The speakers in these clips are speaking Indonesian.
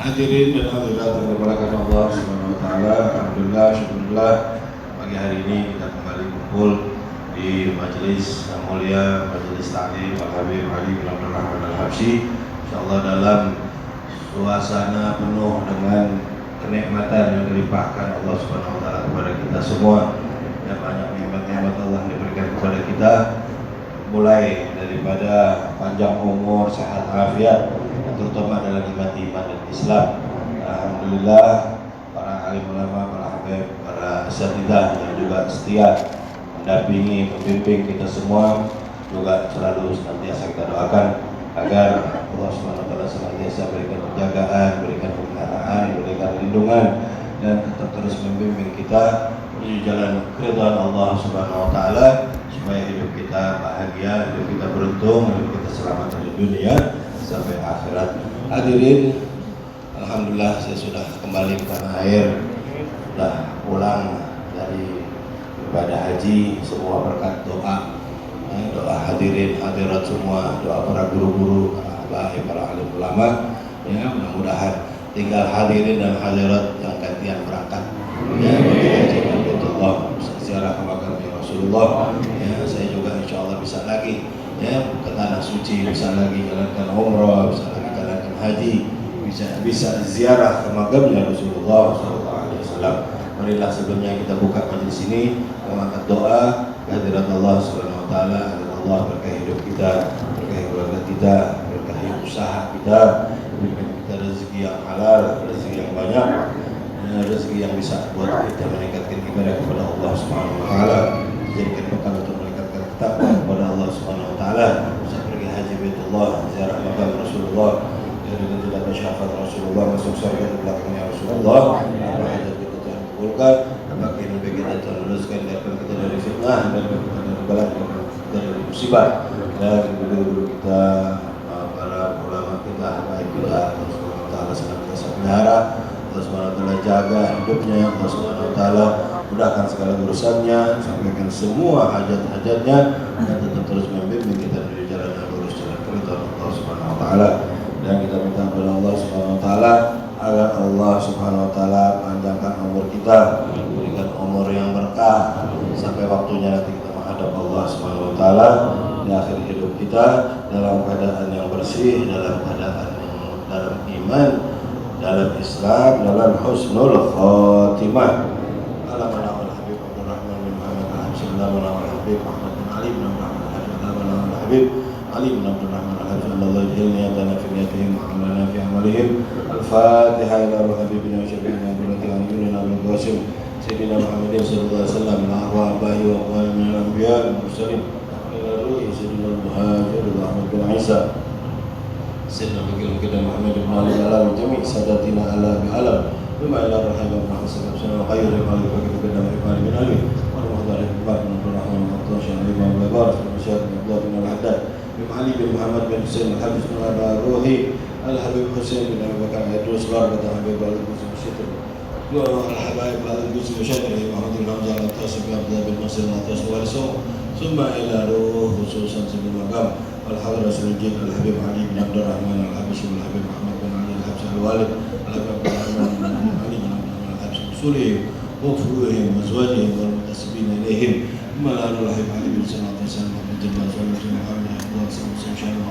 Hadirin dan hadirat yang dimuliakan Allah Subhanahu wa taala, alhamdulillah, syukurlah pagi hari ini kita kembali kumpul di majelis yang mulia, majelis ta'lim Al-Habib Ali bin Abdul Rahman Al-Habsyi. Insyaallah dalam suasana penuh dengan kenikmatan yang dilimpahkan Allah Subhanahu wa taala kepada kita semua, dan banyak nikmat-nikmat Allah yang diberikan kepada kita, mulai daripada panjang umur, sehat afiat, terutama dalam iman dan Islam. Alhamdulillah, para alim ulama, para habib, para asatidzah yang juga setia mendampingi, membimbing kita semua, juga selalu senantiasa kita doakan agar Allah SWT senantiasa berikan penjagaan, berikan pemeliharaan, berikan lindungan, dan tetap terus membimbing kita menuju jalan keridhaan Allah Subhanahu wa taala, supaya hidup kita bahagia, hidup kita beruntung, hidup kita selamat dari dunia sampai akhirat. Hadirin, alhamdulillah saya sudah kembali ke tanah air, sudah pulang dari ibadah haji, semua berkat doa, doa hadirin hadirat semua, doa para guru-guru, para habaib, para alim ulama. Ya, mudah-mudahan tinggal hadirin dan hadirat yang gantian berangkat. Ya, bagi haji Baitullah, ziarah ke makam Rasulullah. Ya, saya juga insya Allah bisa lagi ya ke tanah suci, bisa lagi jalankan umrah, bisa lagi jalankan haji, bisa ziarah ke makamnya Rasulullah SAW. Marilah sebelumnya kita buka majelis ini mengangkat doa kehadirat Allah Subhanahu wa taala, agar Allah berkahi hidup kita, berkahi keluarga kita, berkahi usaha kita, berikan kita rezeki yang halal, rezeki yang banyak, rezeki yang bisa buat kita meningkatkan ibadah kepada Allah Subhanahu wa taala, dijadikan bekal untuk meningkatkan takwa kepada Allah Subhanahu wa taala, bisa pergi haji Baitullah, ziarah makam Rasulullah, dengan tidak syafaat Rasulullah, masuk surga di belakangnya Rasulullah. Apa hajat kita Tuhan kabulkan, bagi nabi kita Tuhan luluskan, biarkan kita dari fitnah, biarkan kita dari bala, biarkan kita dari musibah, dan guru-guru kita, para ulama kita, baik kita, Allah Subhanahu wa taala senantiasa pelihara, Allah Subhanahu wa taala jaga hidupnya, Allah Subhanahu wa taala mudahkan segala urusannya, sampaikan semua hajat-hajatnya, dan tetap terus membimbing kita dari jalan yang lurus, jalan keridhaan Allah Subhanahu wa taala. Dan kita minta kepada Allah Subhanahu wa taala agar Allah Subhanahu wa taala panjangkan umur kita, berikan umur yang berkah sampai waktunya nanti kita menghadap Allah Subhanahu wa taala di akhir hidup kita dalam keadaan yang bersih, dalam keadaan dalam iman, dalam Islam, dalam husnul khatimah. Alamana wal habib Abdul Rahman bin Muhammad Al-Habsyi, alamana wal habib Muhammad bin Ali bin Abdul Rahman Al-Habsyi, alamana wal habib Ali bin Abdul Rahman Al-Habsyi, Allah yaj'al niyatana fi niyatihim wa amalana fi amalihim. Al-Fatiha ila habibina wa syafi'ina wa nabiyina Abdul Qasim Sayyidina Muhammadin sallallahu alaihi wasallam, wa abahi wa aqwali min al-anbiya wal mursalin, ila ruhi Sayyidina Al-Muhajir Ahmad bin Isa, Sayyidina Bakir Muhammad bin Ali ala jami' sadatina ala bi alam, bima ila rahimah wa hasanah wa khayr wa barakatuh bin Muhammad bin Ali wa rahmatullahi wa rahmatullahi wa barakatuh wa barakatuh wa masyaallah Allah bin al-Haddad bin Ali bin Muhammad bin Husain al-Habib bin Ruhi al-Habib Husain bin Abu Bakar Idrus keluarga Habib al-Qudus Syitr wa al-Habaib al-Qudus Syitr Muhammad bin Hamzah al-Tasib bin Abdullah bin Nasir al-Tasib wa rasul summa ila ruh khususan sebelum magam al-Hadrat Sulujid al-Habib Ali bin Abdul Rahman al-Habsyi al-Habib Muhammad bin Ali al-Habsyi al-Walid al-Habib Rahman bin Ali bin Abdul al-Habsyi usulihim wa furuhim wa azwajihim wal muntasibin ilayhim Malar al-Habib Ali bin Sallallahu alaihi wasallam Jalla sallallahu Muhammad Allah sallallahu alaihi wasallam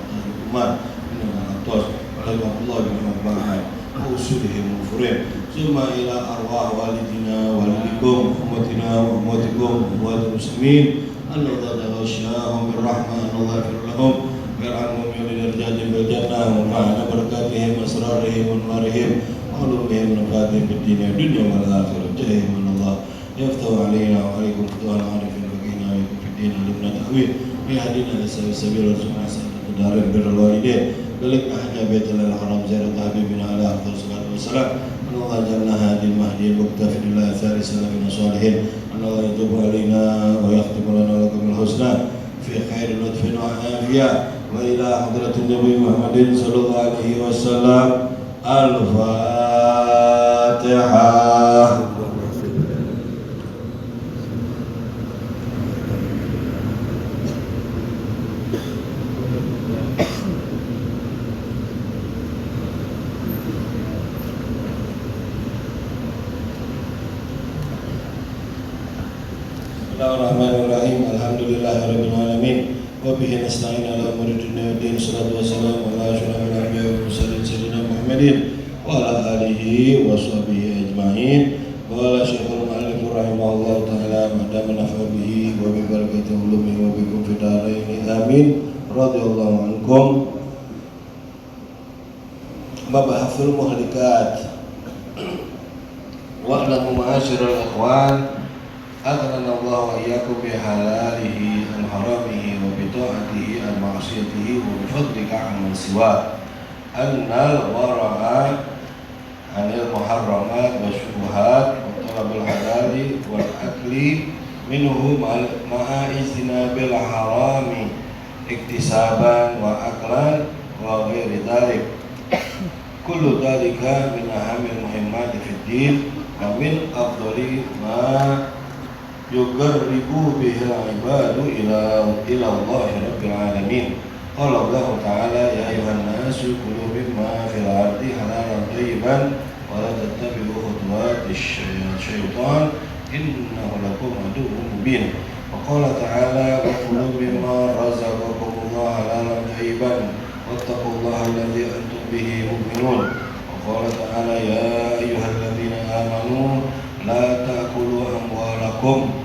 Umar bin Al-Attas Al-Habib Abdullah bin Muhammad wa usulihim wa furuhim summa ila arwah walidina walidikum ummatina wa ummatikum wa muslimin Allah taghashahum birrahman Allah yaghfir lahum yarhamhum min darajatihim fil jannah wa ma'ana barakatihim asrarihim wa anwarihim wa ulumihim nafatihim fid dunya wal akhirah jahim Allah yaftahu alaina wa alaikum futuhan arifin wa alaikum fid din limna ta'wid yahdina lisabil rasulullah sallallahu alaihi birrul walidain balik ahnya baitul haram ziyarat habibina ala afdal salatu wassalam Allah jalla hadil mahdi muqtafi lillah thari salafin salihin Allah yatubu alaina wa yakhtimu lana lakum al-husna fi khairi lutfin wa afiyah wa ila hadratin Nabi Muhammadin sallallahu alaihi wasallam. Al-Fatihah. Bismillahirrahmanirrahim. Alhamdulillahirabbil alamin. Wa bihi nasta'in ala umuri dunya waddin. Shalatu wassalamu ala asyrafil anbiya'i wal mursalin sayyidina Muhammadin wa ala alihi wa sahbihi ajma'in. Wa ala syekhul mu'allif rahimahullah ta'ala ba'da nafa'a bihi wa bi barakati ulumihi wa bikum fid dharain. Amin. Radhiyallahu ankum. Mabahaful muhlikat. Wa'lamu ma'asyiral ikhwan أغنى الله وإياكم بحلاله عن حرامه وبطاعته عن معصيته وبفضلك عمن سواه أن الورع عن المحرمات والشبهات وطلب الحلال والأكل منه مع اجتناب الحرام اكتسابا وأكلا وغير ذلك كل ذلك من أهم المهمات في الدين ومن أفضل ما yuqarribu bihil ibadu ila Allah rabbil alamin. Qala Allah ta'ala ya ayuhan nasu kulu mimma fil ardi halalan thayyiban wa la tattabi'u khutuwatis syaitan innahu lakum aduwwun mubin. Wa qala ta'ala wa kulu mimma razaqakumullahu halalan thayyiban wattaqullaha alladzi antum bihi mu'minun. Wa qala ta'ala ya ayyuhalladzina amanu la ta'kulu amwalakum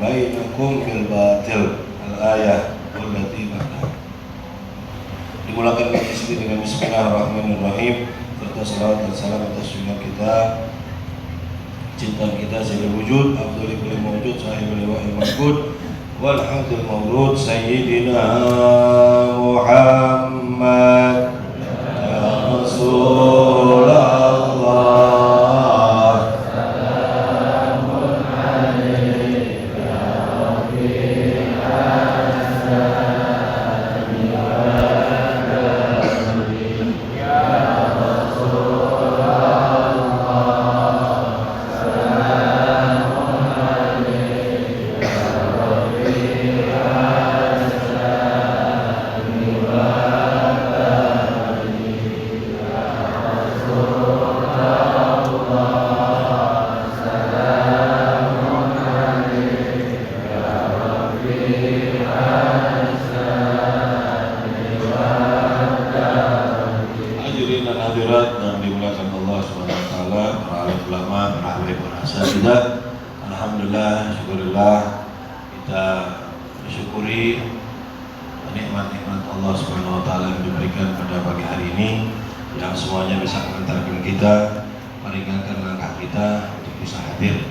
bainakum bil batil. Al-ayah allati ba'daha. Dimulakan majlis ini dengan bismillahirrahmanirrahim serta salawat dan salam atas junjungan kita, cinta kita sayyidul wujud, abdul kulli mawjud, sahibul liwa'il mahmud wal hamdul mawlud sayyidina Muhammad ya Rasulullah. Alhamdulillah, syukurillah, kita bersyukuri nikmat-nikmat Allah Subhanahu wa taala yang diberikan pada pagi hari ini, yang semuanya bisa mengantarkan kita, meringankan langkah kita untuk bisa hadir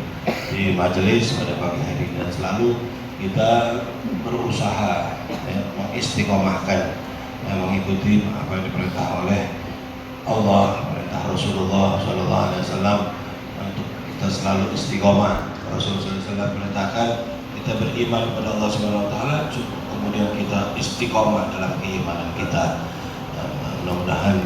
di majelis pada pagi hari ini, dan selalu kita berusaha mengistiqomahkan mengikuti apa yang diperintah oleh Allah, perintah Rasulullah SAW untuk kita selalu istiqomah. Rasulullah SAW perintahkan kita beriman kepada Allah Subhanahu Wa Taala, kemudian kita istiqomah dalam keimanan kita. Mudah-mudahan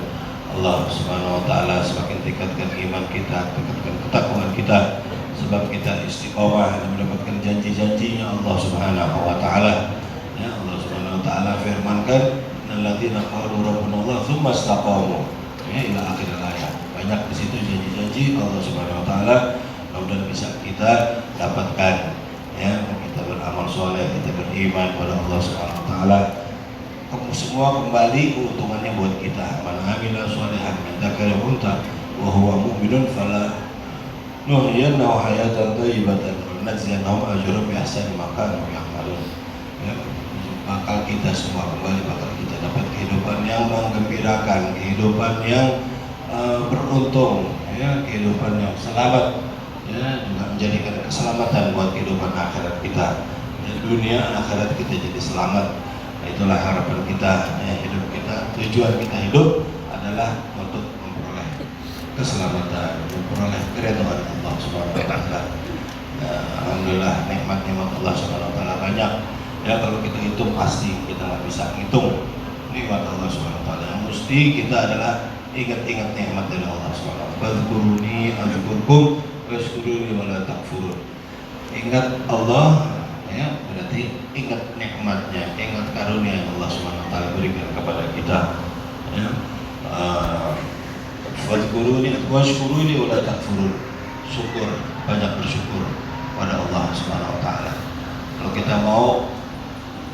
Allah Subhanahu Wa Taala semakin tingkatkan iman kita, tingkatkan ketakwaan kita, sebab kita istiqomah dan mendapatkan janji-janjinya Allah Subhanahu Wa Taala. Ya, Allah Subhanahu Wa Taala firmankan, "Alladzina qalu rabbuna Allah tsumma istaqamu." Ya, ila akhir ayat. Banyak di situ janji-janji Allah Subhanahu Wa Taala. Mudah-mudahan bisa kita dapatkan, ya, kita beramal soleh, kita beriman kepada Allah Subhanahu Wa Taala. Semua kembali keuntungannya buat kita. Man amila sholihan min dzakarin unta wa huwa mu'minun fala nuhyiyannahu hayatan thayyibatan wa najziyannahum ajrahum bi ahsani ma kanu ya'malun. Ya, bakal kita semua kembali, bakal kita dapat kehidupan yang menggembirakan, kehidupan yang beruntung, ya, kehidupan yang selamat, ya, juga menjadikan keselamatan buat kehidupan akhirat kita. Ya, dunia akhirat kita jadi selamat. Nah, itulah harapan kita, ya, hidup kita, tujuan kita hidup adalah untuk memperoleh keselamatan, memperoleh keridhaan Allah Subhanahu Wa Taala. Alhamdulillah, nikmat-nikmat Allah Subhanahu Wa Taala banyak. Ya, kalau kita hitung pasti kita nggak bisa hitung nikmat Allah Subhanahu Wa Taala. Yang mesti kita adalah ingat-ingat nikmat dari Allah Subhanahu Wa Taala. Fadhkuruni adzkurkum washkuruni wa la takfurun. Ingat Allah, ya, berarti ingat nikmatnya, ingat karunia yang Allah Subhanahu Wa Taala berikan kepada kita. Ya, fadhkuruni washkuruni wa la takfurun. Syukur, banyak bersyukur pada Allah Subhanahu Wa Taala. Kalau kita mau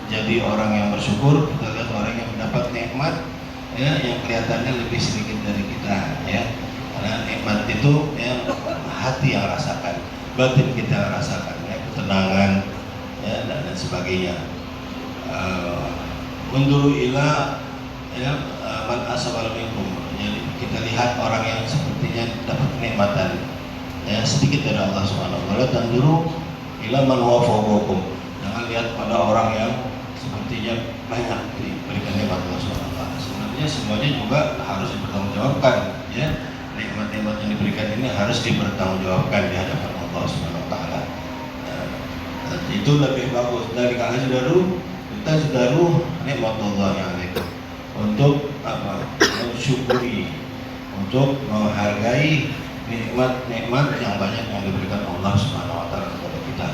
jadi orang yang bersyukur, kita lihat orang yang mendapat nikmat ya yang kelihatannya lebih sedikit dari kita ya. Karena nikmat itu ya hati yang rasakan, batin kita yang rasakan ya, ketenangan ya dan sebagainya. Unduru ila ya man asabal minkum. Jadi kita lihat orang yang sepertinya dapat kenikmatan ya sedikit dari Allah Subhanahu wa taala, dan dulu ila man wafaqukum. Jangan lihat pada orang yang sepertinya banyak diberikan nikmat Allah Subhanahu wa taala. Sebenarnya semuanya juga harus dipertanggungjawabkan ya. Nikmat-nikmat yang diberikan ini harus dipertanggungjawabkan di hadapan Allah Subhanahu wa taala. Itu lebih bagus dari kita sudaru nikmat Allah yang alaikum, untuk apa? Mensyukuri, untuk menghargai nikmat-nikmat yang banyak yang diberikan Allah Subhanahu wa taala kepada kita.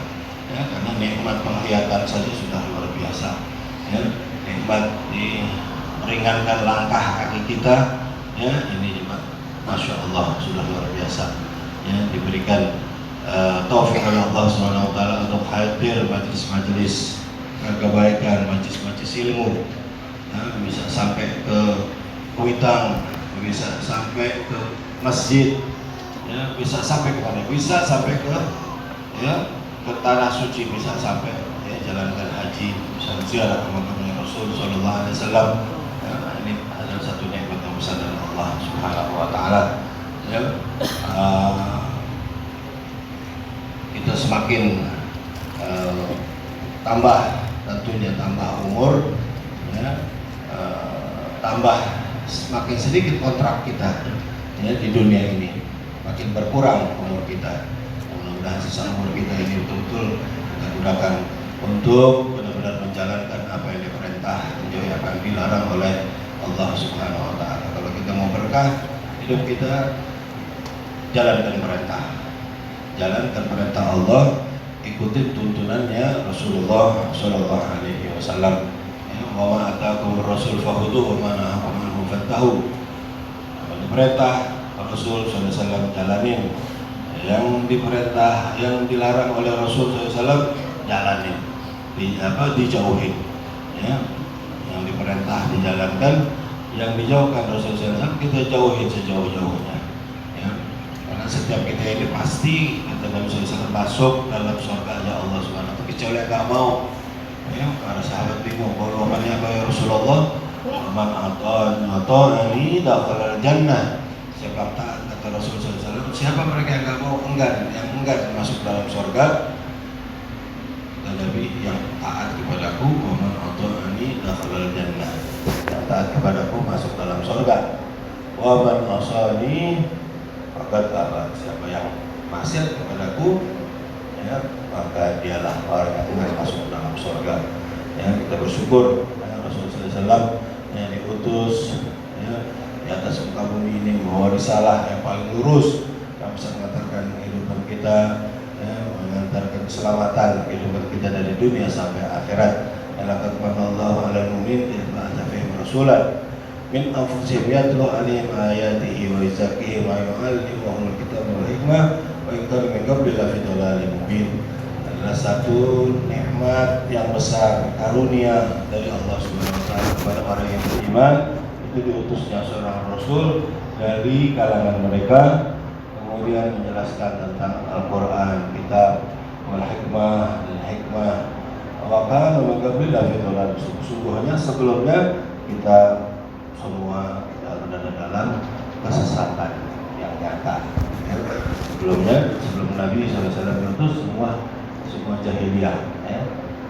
Ya, karena nikmat penglihatan saja sudah luar biasa. Ya, nikmat meringankan langkah kaki kita, ya ini nikmat, masya Allah sudah luar biasa. Ya, diberikan taufik oleh Allah Subhanahu wa taala untuk hadir majelis-majelis kebaikan, majelis-majelis ilmu, ya, bisa sampai ke Kuitang, bisa sampai ke masjid, ya, bisa sampai ke mana? Bisa sampai ke ya ke tanah suci, bisa sampai ya jalankan haji, bisa ziarah ke makam Rasul Sallallahu Alaihi Wasallam. Ya, ini adalah satu nikmat yang besar dari Allah Subhanahu Wa Taala. Ya, kita semakin tambah, tentunya tambah umur, ya, tambah semakin sedikit kontrak kita ya di dunia ini, makin berkurang umur kita. Mudah-mudahan sisa umur kita ini betul-betul kita gunakan untuk benar-benar menjalankan apa yang diperintah, menjauhi apa yang dilarang oleh Allah Subhanahu wa taala. Kalau kita mau berkah hidup kita, jalankan perintah Allah, ikuti tuntunannya Rasulullah Shallallahu Alaihi Wasallam. Wa ma ataakum Rasul fakhudhuhu wa ma nahakum anhu fantahu. Perintah Rasul Sallallahu Alaihi Wasallam jalanin, yang diperintah, yang dilarang oleh Rasul SAW jalanin, dijauhin, ya. Yang diperintah dijalankan, yang dijauhkan Rasul SAW kita jauhin sejauh-jauhnya, ya. Karena setiap kita ini pasti kata Nabi SAW masuk dalam surga ya Allah Subhanahu wa taala, kecuali yang nggak mau. Ya, para sahabat bingung, kalau ya Rasulullah, man ata'ani dakhala al-jannah. Siapa taat kata Rasulullah SAW, siapa mereka yang nggak mau, yang enggan masuk dalam surga? Dan Nabi, yang taat kepadaku, man ata'ani dakhala al-jannah. Yang taat kepadaku masuk dalam surga. Wa man asani faqad aba. Siapa yang maksiat kepadaku, ya, maka dialah orang yang akan masuk dalam surga. Ya, kita bersyukur ya, Rasulullah SAW yang diutus ya, di atas muka bumi ini membawa risalah yang paling lurus yang bisa mengantarkan kehidupan kita, ya, mengantarkan keselamatan kehidupan kita dari dunia sampai akhirat. Laqad manallahu 'alal mu'minin idh ba'atha fihim rasulan min anfusihim yatlu 'alaihim ayatihi wa yuzakkihim wa yu'allimuhumul kitaba wal hikmah wa in kanu min qabli lafi dhalalin mubin. Adalah satu nikmat yang besar, karunia dari Allah Subhanahu wa taala kepada orang yang beriman, itu diutusnya seorang rasul dari kalangan mereka, kemudian menjelaskan tentang Al-Qur'an, kitab, wal hikmah dan hikmah. Wa kana min qabli lafi dhalalin. Sesungguhnya sebelumnya kita semua berada dalam kesesatan yang nyata. Sebelum Nabi SAW itu semua jahiliyah, ya,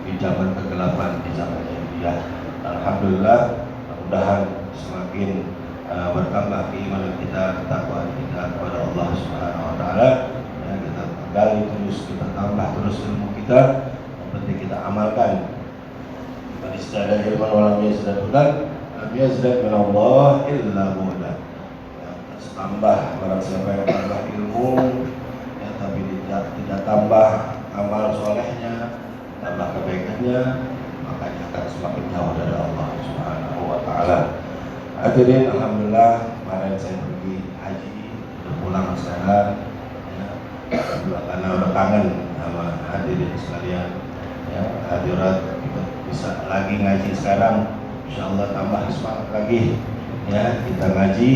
di zaman kegelapan, di zaman jahiliyah. Alhamdulillah, mudah-mudahan semakin bertambah keimanan kita, ketakwaan kita kepada Allah Subhanahu wa taala. Ya, kita gali terus, kita tambah terus ilmu kita, yang penting kita amalkan. Man istada ilman wa lam yazdad hudan, lam yazdad min Allah illa hudan. Ya, tambah barang siapa yang tambah ilmu, ya, tapi tidak tambah amal solehnya, tambah kebaikannya, maka dia akan semakin jauh dari Allah Subhanahu wa taala. Hadirin, alhamdulillah kemarin saya pergi haji, udah pulang sekarang, ya, karena udah kangen sama hadirin sekalian. ya hadirat kita bisa lagi ngaji sekarang, insya Allah tambah semangat lagi ya kita ngaji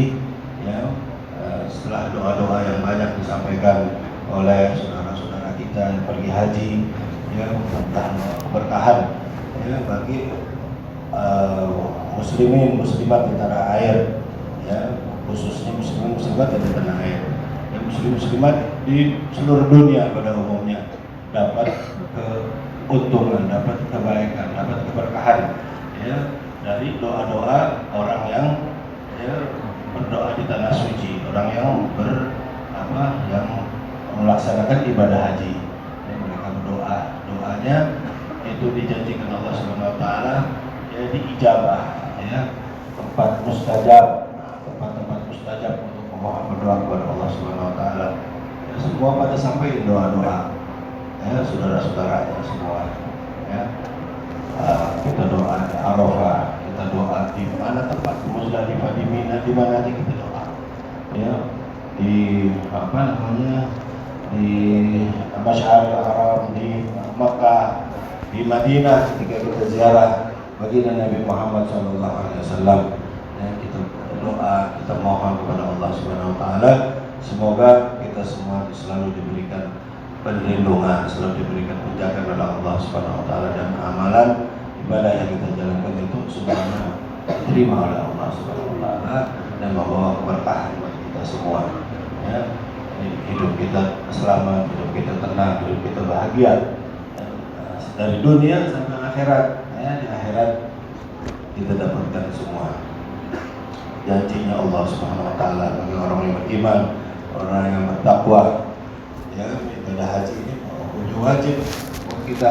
ya. Setelah doa-doa yang banyak disampaikan oleh saudara-saudara kita yang pergi haji ya tentang keberkahan ya bagi muslimin muslimat di tanah air ya, khususnya muslimin muslimat di tanah air ya, muslim muslimat di seluruh dunia pada umumnya dapat keuntungan, dapat kebaikan, dapat keberkahan ya dari doa-doa orang yang ya berdoa di tanah suci, orang yang yang melaksanakan ibadah haji ya, mereka berdoa, doanya itu dijanjikan Allah Subhanahu wa taala ya diijabah ya, tempat mustajab, tempat-tempat mustajab untuk memohon berdoa kepada Allah Subhanahu wa taala ya, semua pada sampai doa-doa ya saudara-saudaranya semua ya. Kita doa di Arafah, kita doa di mana tempat Muzdalifah, di Mina, di mana aja kita doa ya, di di Masyaril Haram, di Makkah, di Madinah ketika kita ziarah baginda Nabi Muhammad SAW ya, kita berdoa, kita mohon kepada Allah Subhanahu wa taala semoga kita semua selalu diberikan perlindungan, selalu diberikan penjagaan oleh Allah Subhanahu wa taala, dan amalan ibadah yang kita jalankan itu semuanya diterima oleh Allah Subhanahu wa taala dan membawa keberkahan bagi kita semua ya. Hidup kita selamat, hidup kita tenang, hidup kita bahagia ya, dari dunia sampai akhirat ya. Di akhirat kita dapatkan semua janjinya Allah Subhanahu wa taala bagi orang yang beriman, orang yang bertakwa ya. Ibadah haji ini wajib buat kita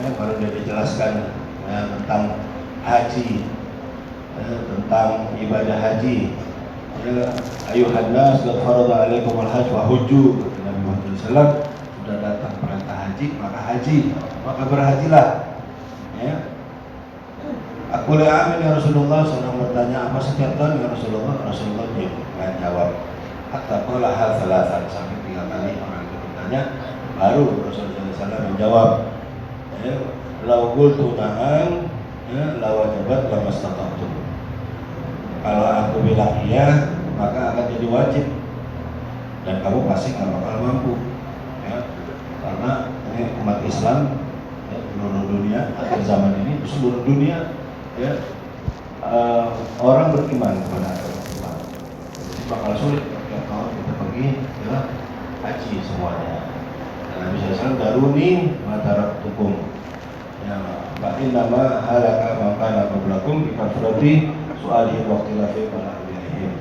ya, baru dia dijelaskan ya, tentang haji ya, tentang ibadah haji ya, ayuhan nas qad farada alaikum al-hajj wa hujju, kata Nabi Muhammad SAW, sudah datang perintah haji maka berhajilah ya. Aku amin ya Rasulullah, sedang bertanya apa setiap tahun ya Rasulullah? Rasulullah diam nggak jawab, hatta qala hal thalathan, sampai 3 kali orang itu bertanya baru Rasulullah SAW menjawab ya, lau qultu na'am ya lawajabat lamastata'tu, kalau aku bilang iya maka akan jadi wajib dan kamu pasti nggak bakal mampu ya, karena ini umat Islam ya, seluruh dunia akhir zaman ini di seluruh dunia ya, orang beriman kepada Allah, jadi bakal sulit kalau kita pergi ya haji semuanya. Dan Nabi SAW daruni matarak tukum ya, ba'in nama halaka makana qablakum bikafrati su'alihi waqtilafi wala abiyahim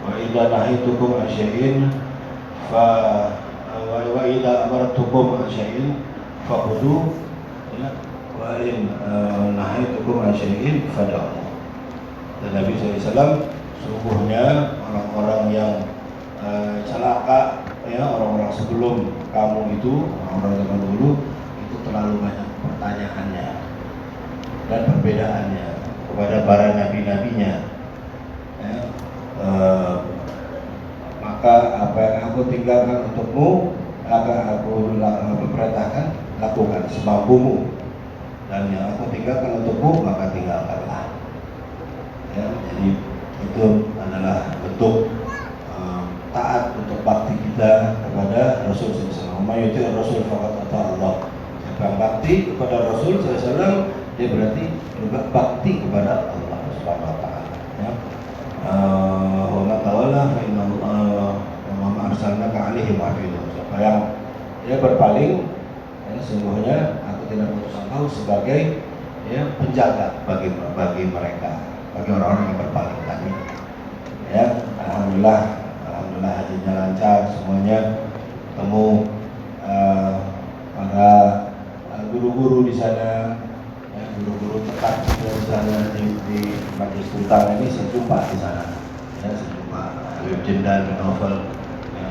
wa idha nahitukum asya'in wa idha amartukum asya'in faqudu ya, wa in nahitukum asya'in fada'u. Dan Nabi SAW sungguhnya orang-orang yang celaka ya, orang-orang sebelum kamu itu, orang-orang zaman dulu itu terlalu banyak pertanyaannya dan perbedaannya kepada para nabi-nabinya ya, maka apa yang aku tinggalkan untukmu akan aku perintahkan lakukan semampumu, dan yang aku tinggalkan untukmu maka tinggalkanlah ya. Jadi itu adalah bentuk taat untuk bakti kita kepada Rasul SAW. Mayuti Rasul faqad ata Allah. Siapa yang bakti kepada Rasul SAW, dia berarti juga bakti kepada Allah Subhanahu wa taala ya. Wa man tawalla fa inna Allah wa ma arsalnaka 'alaihim hafizun. Siapa yang dia berpaling ya, sesungguhnya aku tidak mengutus engkau sebagai ya penjaga bagi mereka, bagi orang-orang yang berpaling tadi ya. Alhamdulillah hajinya lancar semuanya, ketemu para guru-guru di sana ya, guru-guru tetap di sana di Majelis Sultan ini saya jumpa di sana ya, saya jumpa Habib Jindan bin Novel ya,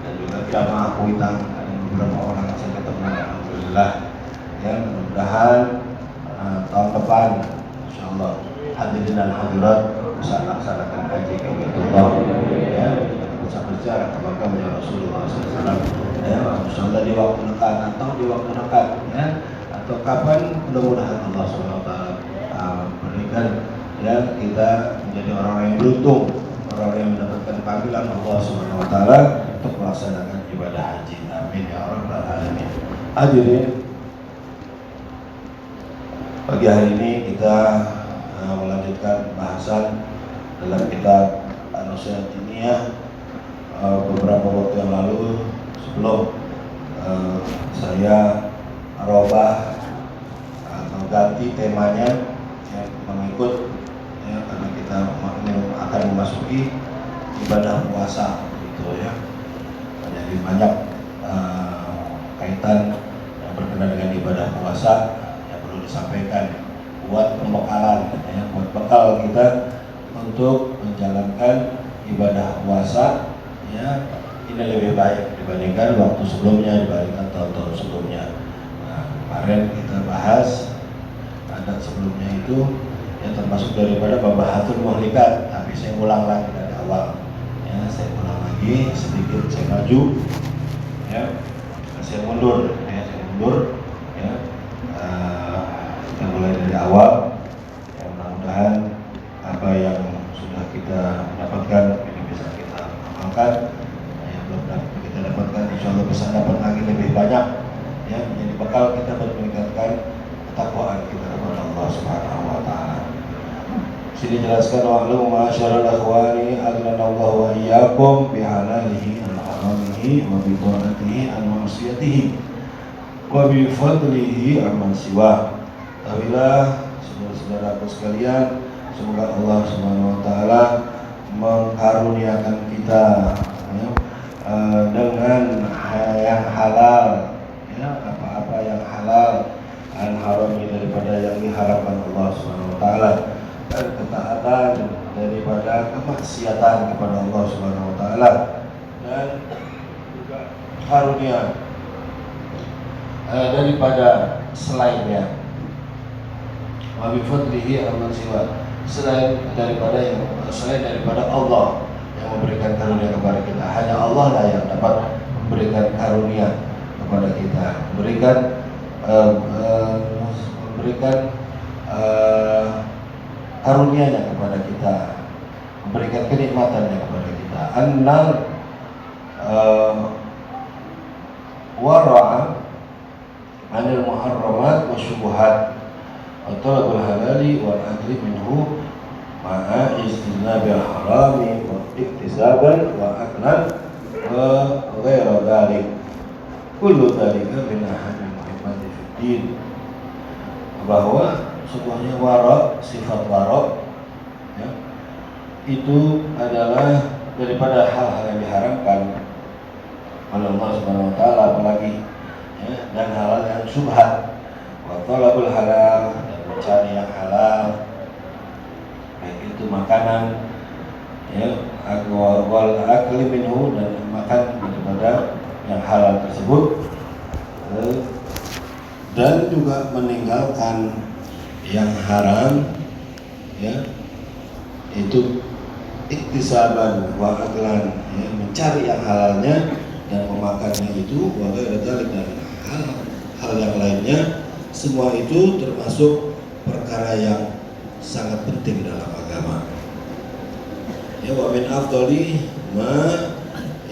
dan juga jamaah Kuitang, ada beberapa orang yang saya ketemu, alhamdulillah ya. Mudah-mudahan tahun depan insyaallah hadirin dan hadirat bisa laksanakan haji ke Baitullah ya, berbicara kepada Rasulullah SAW ya, insyaallah di waktu dekat atau di waktu dekat ya, atau kapan, mudah-mudahan Allah SWT berikan ya kita menjadi orang yang beruntung, orang yang mendapatkan panggilan Allah SWT untuk melaksanakan ibadah haji. Amin ya rabbal alamin. Hadirin, pagi hari ini kita melanjutkan bahasan dalam kitab An-Nasihat Diniyah. Beberapa waktu yang lalu sebelum saya merubah atau ganti temanya ya, mengikut ya, karena kita akan memasuki ibadah puasa gitu ya. Jadi banyak kaitan yang berkenaan dengan ibadah puasa yang perlu disampaikan buat pembekalan ya, buat bekal kita untuk menjalankan ibadah puasa ya. Ini lebih baik dibandingkan waktu sebelumnya, dibandingkan tahun-tahun sebelumnya. Nah, kemarin kita bahas adat sebelumnya itu yang termasuk daripada Mabahatul Muhlikat, tapi saya ulang lagi dari awal ya, saya ulang lagi sedikit, saya maju ya, saya mundur ya, kita mulai dari awal ya, mudah-mudahan apa yang sudah kita dapatkan ini bisa kita amalkan. Kita dapatkan, insya Allah bisa dapat lagi lebih banyak ya, menjadi bekal kita buat meningkatkan ketakwaan kita kepada Allah Subhanahu wa taala. Sini jelaskan wa'lamu ma'asyiral akhwani aghnanallahu wa iyyakum bi halalihi an haramihi wa bi ta'atihi an ma'siyatihi wa bi fadlihi amman siwa. Tahuilah saudara-saudaraku sekalian, semoga Allah Subhanahu wa taala mengkaruniakan kita ya, dengan yang halal ya, apa-apa yang halal, an harami daripada yang diharapkan Allah Subhanahu wa taala, dan ketaatan daripada kemaksiatan kepada Allah Subhanahu wa taala, dan juga karunia daripada selainnya. Wa bi fadlihi amman siwa, selain daripada Allah yang memberikan karunia kepada kita. Hanya Allah lah yang dapat memberikan karunia kepada kita, memberikan karunia-Nya kepada kita, memberikan kenikmatannya kepada kita. Annal wara'a anil muharramat wa syubuhat wa talabul halali wal akli minhu ma'a istinabil harami wa iktisaban wa aklan wa ghaira dhalik. Kullu dhalika min ahadil muhimmati fid din. Bahwa semuanya wara, sifat wara ya, itu adalah daripada hal-hal yang diharamkan oleh Allah Subhanahu wa taala, apalagi ya, dan hal yang syubhat, wa talabul halal, dan mencari yang halal, baik itu makanan ya, wal akli minhu, dan makan daripada yang halal tersebut, dan juga meninggalkan yang haram ya, itu iktisaban wa aklan ya, mencari yang halalnya dan memakannya itu, wa ghaira dzalik, dan hal yang lainnya. Semua itu termasuk perkara yang sangat penting dalam agama. Ya, wa min afdali ma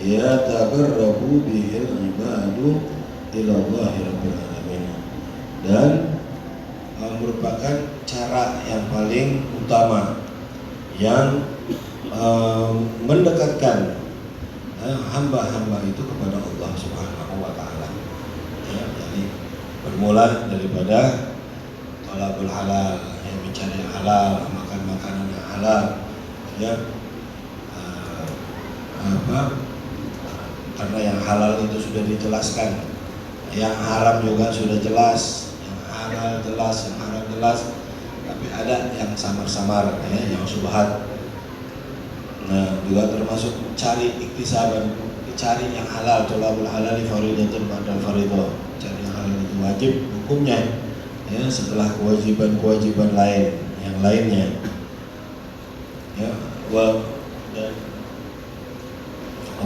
yataqarrabu bihil ibadu ila Allah rabbil alamin, dan merupakan cara yang paling utama yang mendekatkan hamba-hamba itu kepada Allah Subhanahu wa taala. Ya, jadi bermula daripada talabul halal, yang mencari yang halal, makan makanan yang halal ya, karena yang halal itu sudah dijelaskan, yang haram juga sudah jelas, yang halal jelas, yang haram jelas, tapi ada yang samar-samar ya, yang subhat. Nah, juga termasuk cari iktisaban, cari yang halal, tolabul halal faridatun ba'dal faridah, cari yang halal itu wajib hukumnya ya, setelah kewajiban-kewajiban lain yang lainnya ya.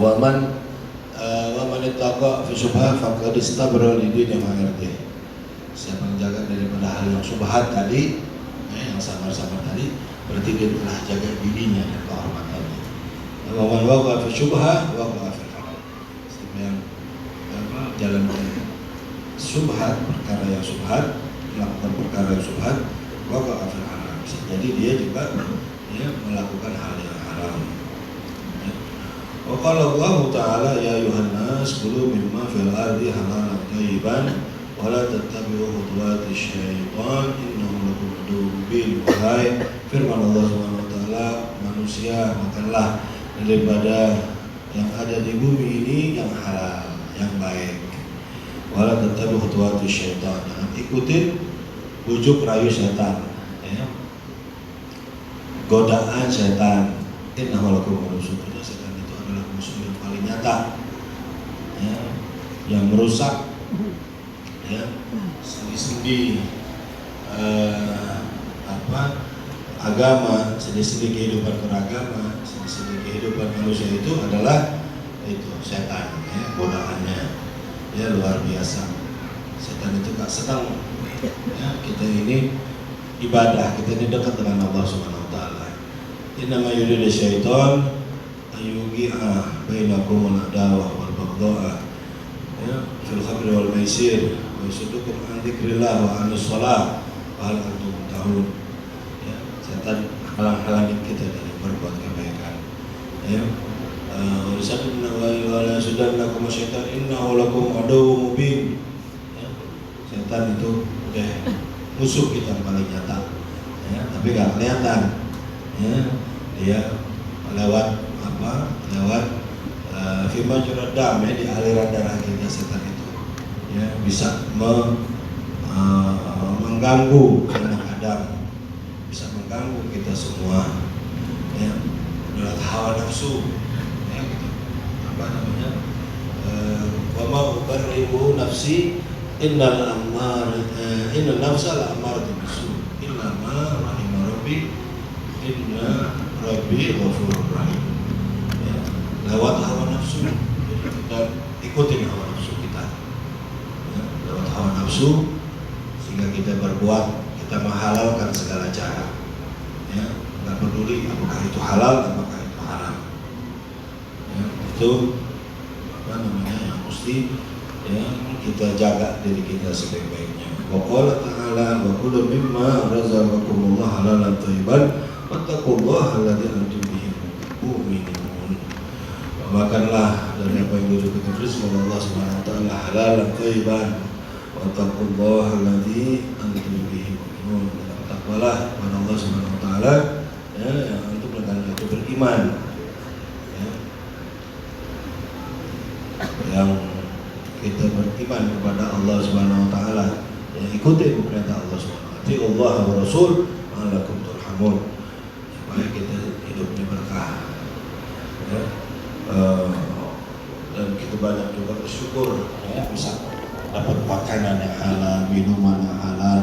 Wa man ittaqa fi syubhah faqad istabra li dinihi wa irdihi. siapa yang jaga daripada hal yang subhat tadi, yang samar-samar tadi, berarti dia telah jaga dirinya dan kehormatannya. Wa man waqa'a fi syubhah waqa'a fi haram. Siapa yang jalankan subhat, perkara yang subhat, melakukan perkara yang subhat, waqa'a fi haram. Jadi dia juga melakukan hal yang haram. Wa qala Allah Ta'ala ya ayuhan nas kulu mimma fil ardi halalan thayyiban wa la tattabi'u khutuwati syaitan innahu lakum aduwwun mubin. Wahai firman Allah Subhanahu wa taala, manusia makanlah daripada yang ada di bumi ini yang halal, yang baik. Wa la tattabi'u khutuwati syaitan, jangan ikutin bujuk rayu setan, godaan setan. Innahu lakum aduwwun mubin. Setan itu adalah musuh yang paling nyata, yang merusak sendi-sendi agama, sendi-sendi kehidupan beragama, sendi-sendi kehidupan manusia itu adalah itu setan, godaannya luar biasa. Setan itu gak senang kita ini ibadah, kita ini dekat dengan Allah Subhanahu wa taala. Innama yuridu syaitan ayyuqi'a bainakum al-adawah wal baghdha fil khamri wal maisir wa yasuddukum an dzikrillah wa anis shalah wa hal antum muntahun. Setan halang-halangin kita dari berbuat kebaikan. Wa yasuddukum syaitan innahu lakum aduwwun mubin. Setan itu udah musuh kita paling nyata, tapi gak kelihatan. Dia lewat firman juradam, di aliran darah kita. Setan itu bisa mengganggu anak Adam, bisa mengganggu kita semua, lewat hawa nafsu, wa ma ubarri'u nafsi innal nafsa la'ammaratun bisu illa ma rahima rabbi inna rabbi ghafurur rahim. Lewat hawa nafsu, kita ikutin hawa nafsu kita, lewat hawa nafsu sehingga kita berbuat, kita menghalalkan segala cara, nggak peduli apakah itu halal apakah itu haram. Itu yang mesti kita jaga diri kita sebaik-baiknya. Wa qala ta'ala wa kulu mimma razaqakumullah halalan thayyiban wattaqullaha alladzi antum bihi mu'minun. Makanlah dari apa yang diberikan rezeki oleh Allah Subhanahu wa taala halalan thayyiban wattaqullaha alladzi antum bihi mu'minun. Takwalah kepada Allah Subhanahu wa taala untuk dengan itu beriman. Yang kita beriman kepada Allah Subhanahu wa taala, ikuti perintah Allah Subhanahu wa taala, Allah wa Rasul la'allakum turhamun, supaya kita hidupnya berkah. Dan kita banyak juga bersyukur bisa dapat makanan yang halal, minuman yang halal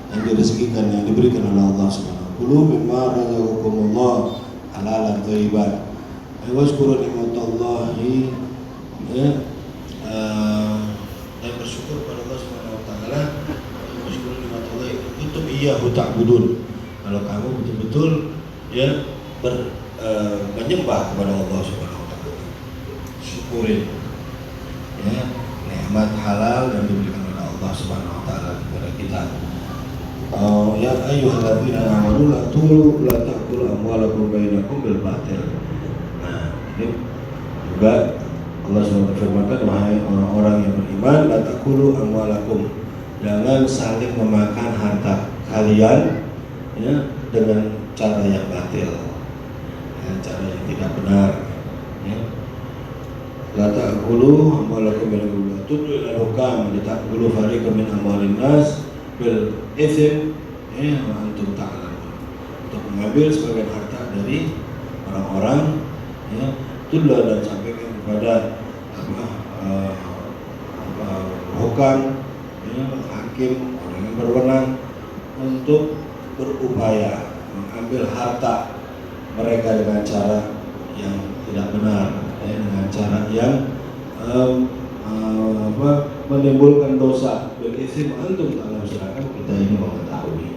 yang direzekikan, yang diberikan oleh Allah Subhanahu wa taala. Kulu mimma razaqakumullah halalan thayyiban. Wazkuru nikmatallahi, dan bersyukur pada Allah Subhanahu wa taala. Bersyukur nikmatallahi untuk iyyahu ta'budun. Kalau kamu betul-betul menyembah kepada Allah Subhanahu wa taala, syukurin nikmat halal yang diberikan oleh Allah Subhanahu wa taala kepada kita. Ya ayyuhalladzina amanu la ta'kulu amwalakum bainakum bil batil. Nah, ini juga Allah SWT firmankan, wahai orang-orang yang beriman, la ta'kulu amwalakum, jangan saling memakan harta kalian dengan cara yang batil, cara yang tidak benar. La ta'kulu amwalakum bainakum bil batil, tudlu ila hukam, la ta'kulu fariqan min amwalin nas bil itsm wa antum ta'lamun. Untuk mengambil sebagian harta dari orang-orang, tudlu dan sampaikan kepada hukam, hakim, orang yang berwenang untuk berupaya mengambil harta mereka dengan cara yang tidak benar, dengan cara yang menimbulkan dosa dosa, bil itsm antum ta'lamun, sedangkan kita ini mengetahui.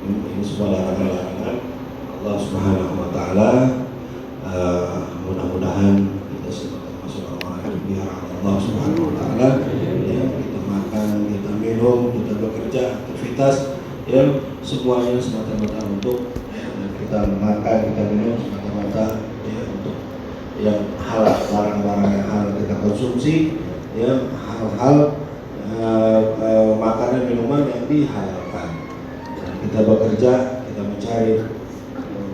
Ini semua larangan-larangan Allah Subhanahu wa taala. Mudah-mudahan kita semua termasuk orang-orang yang dipelihara Allah Subhanahu wa taala. Ya, kita makan, kita minum, kita bekerja, aktivitas, ya semuanya semata-mata untuk kita makan, kita minum semata-mata ya untuk yang halal, barang-barang yang halal kita konsumsi, ya hal-hal makanan minuman yang dihalalkan. Dan kita bekerja, kita mencari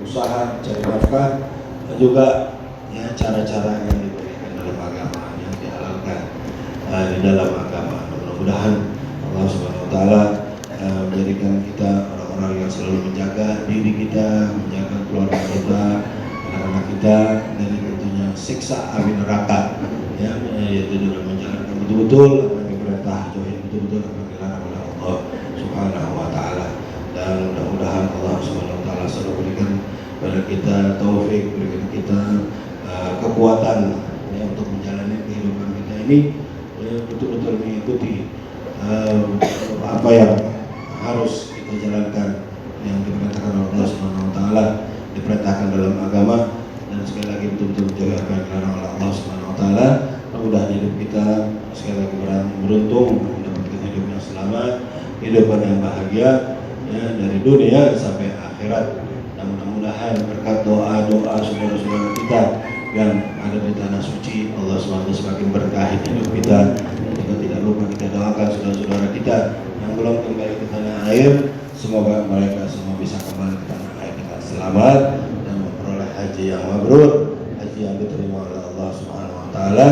usaha, cari nafkah, dan juga ya cara-cara yang diberikan dalam agama yang dihalalkan di dalam agama. Mudah-mudahan Allah Subhanahu wa taala menjadikan kita orang-orang yang selalu menjaga diri kita, menjaga keluarga kita, anak-anak kita dari tentunya siksa api neraka, ya, yaitu dengan menjalankan betul-betul apa yang diperintah, jauhi betul-betul apa yang dilarang oleh Allah Subhanahu wa taala. Dan mudah-mudahan Allah Subhanahu wa taala selalu berikan kepada kita taufik, berikan kita kekuatan ya, untuk menjalani kehidupan kita ini ya, betul-betul mengikuti apa yang harus kita jalankan yang diperintahkan oleh Allah Subhanahu wa taala, diperintahkan dalam agama, dan sekali lagi betul-betul menjaga apa yang dilarang oleh Allah Subhanahu wa taala. Mudah-mudahan hidup kita sekali lagi beruntung, mendapatkan hidup yang selamat, kehidupan yang bahagia ya, dari dunia sampai akhirat. Dan mudah-mudahan berkat doa-doa saudara-saudara kita yang ada di tanah suci, Allah SWT semakin berkahi hidup kita. Kita tidak lupa kita doakan saudara-saudara kita yang belum kembali ke tanah air, semoga mereka semua bisa kembali ke tanah air dengan selamat dan memperoleh haji yang mabrur, haji yang diterima oleh Allah Subhanahu wa taala.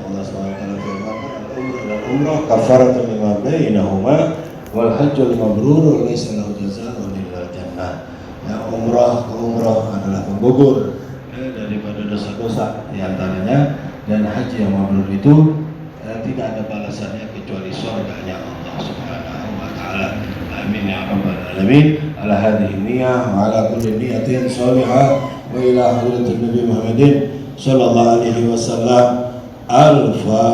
Allah Subhanahu wa taala firmankan, al-umrah kafaratun lima bainahuma wal hajjul mabrur laisa lahu jazaa'un illa jannah. Ya, umrah ke umrah adalah penggugur daripada dosa-dosa diantaranya, dan haji yang mabrur itu tidak ada balasannya kecuali surganya Allah Subhanahu wa taala. Amin ya rabbal alamin. Ala hadhihi niyyah wa ala kulli niyatin salihah wa ila hadratin Nabi Muhammadin sallallahu alaihi wasallam. Al-Fatihah.